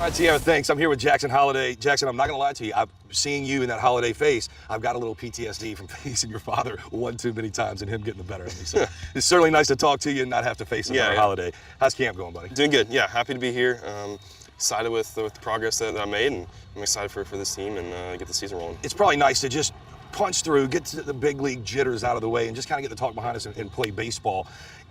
All right, Tiara, thanks. I'm here with Jackson Holliday. Jackson, I'm not going to lie to you. I'm seeing you in that Holiday face. I've got a little PTSD from facing your father one too many times and him getting the better of me. So it's certainly nice to talk to you and not have to face another Holiday. How's camp going, buddy? Doing good. Yeah, happy to be here. Excited with the progress that I made, and I'm excited for this team and get the season rolling. It's probably nice to just punch through, get to the big league jitters out of the way, and just kind of get the talk behind us and play baseball.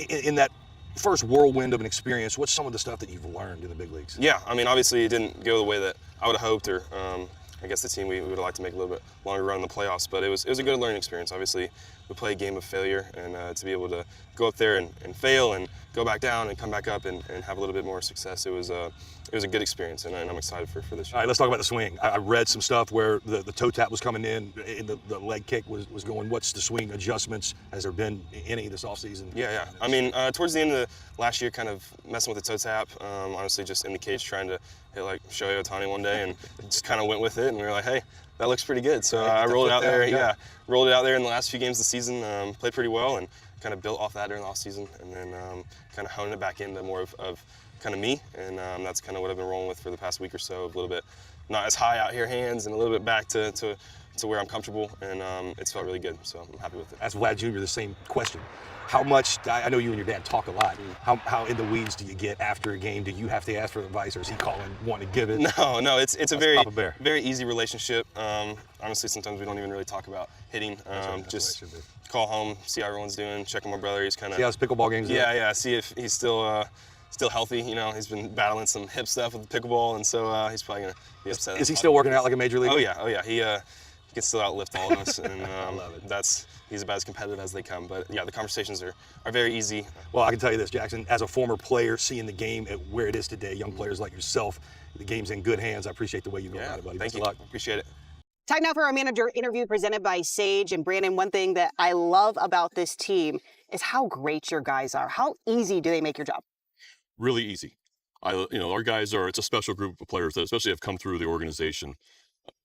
In that first whirlwind of an experience, what's some of the stuff that you've learned in the big leagues? Yeah, I mean, obviously it didn't go the way that I would have hoped, or I guess the team we would have liked to make a little bit longer run in the playoffs, but it was a good learning experience. Obviously, we play a game of failure, and to be able to go up there and fail and go back down and come back up and have a little bit more success, it was a good experience, and I'm excited for this year. All right, let's talk about the swing. I read some stuff where the toe tap was coming in and the leg kick was going. What's the swing adjustments? Has there been any this offseason? Yeah. I mean, towards the end of the last year, kind of messing with the toe tap, honestly just in the cage trying to hit like Shohei Ohtani one day, and just kind of went with it, and we were like, hey, that looks pretty good. So I rolled it out there. Yeah, rolled it out there in the last few games of the season, played pretty well, and kind of built off that during the offseason, and then kind of honing it back into more of kind of me, and that's kind of what I've been rolling with for the past week or so, a little bit not as high out here hands and a little bit back to where I'm comfortable, and it's felt really good, so I'm happy with it. That's Vlad Jr., the same question. How much, I know you and your dad talk a lot, how in the weeds do you get after a game? Do you have to ask for advice, or is he calling, wanting to give it? No, it's a very easy relationship. Honestly, sometimes we don't even really talk about hitting. Just call home, see how everyone's doing, check on my brother. He's kind of... See how his pickleball game's doing? Yeah, see if he's still healthy. You know, he's been battling some hip stuff with the pickleball, and so he's probably gonna be upset. Is he still working out like a major leaguer? Oh yeah. He can still outlift all of us, and I love it. He's about as competitive as they come. But yeah, the conversations are very easy. Well, I can tell you this, Jackson, as a former player, seeing the game at where it is today, young players like yourself, the game's in good hands. I appreciate the way you go about it, buddy. Thank you. Appreciate it. Time now for our manager interview presented by Sage. And Brandon, one thing that I love about this team is how great your guys are. How easy do they make your job? Really easy. Our guys it's a special group of players that especially have come through the organization.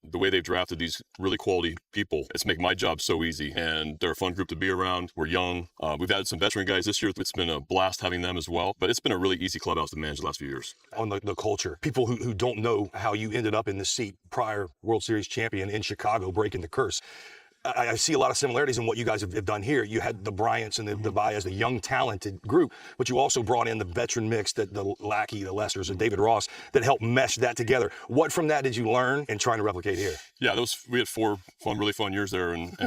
The way they've drafted these really quality people, it's make my job so easy, and they're a fun group to be around. We're young. We've added some veteran guys this year. It's been a blast having them as well, but it's been a really easy clubhouse to manage the last few years. On the culture, people who don't know how you ended up in the seat, prior World Series champion in Chicago, breaking the curse. I see a lot of similarities in what you guys have done here. You had the Bryants and the Baez, the young, talented group, but you also brought in the veteran mix, the Lackey, the Lesters, and David Ross that helped mesh that together. What from that did you learn and trying to replicate here? Yeah, we had 4 really fun years there, and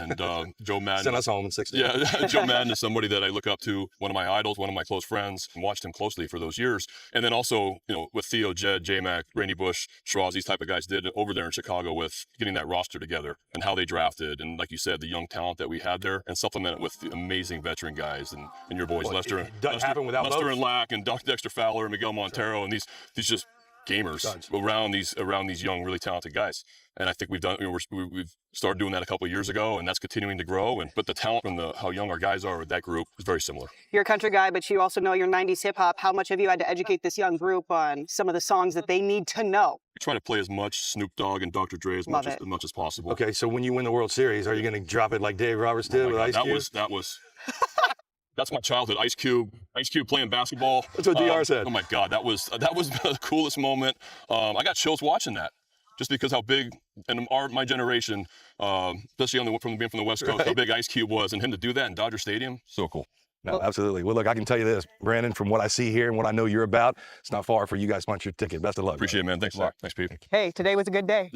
Joe Madden sent us home in 60. Yeah, Joe Madden is somebody that I look up to, one of my idols, one of my close friends, and watched him closely for those years. And then also, with Theo, Jed, J-Mac, Randy Bush, Schwartz, these type of guys did over there in Chicago with getting that roster together and how they drafted, and like you said, the young talent that we had there, and supplement it with the amazing veteran guys and your boys, Lester and Lack and Dexter Fowler and Miguel Montero, and these just gamers around these young, really talented guys. And I think we've started doing that a couple of years ago, and that's continuing to grow. But the talent and how young our guys are with that group is very similar. You're a country guy, but you also know your 90s hip hop. How much have you had to educate this young group on some of the songs that they need to know? We try to play as much Snoop Dogg and Dr. Dre as much as possible. Okay, so when you win the World Series, are you going to drop it like Dave Roberts did with Ice Cube? That was. That's my childhood. Ice Cube playing basketball. That's what DR said. Oh my God, that was the coolest moment. I got chills watching that, just because how big, and my generation, especially from being from the West Coast, how big Ice Cube was, and him to do that in Dodger Stadium, so cool. No, absolutely. Well, look, I can tell you this, Brandon, from what I see here and what I know you're about, it's not far for you guys to punch your ticket. Best of luck. Appreciate it, man. Thanks a lot. Thanks, Pete. Hey, today was a good day.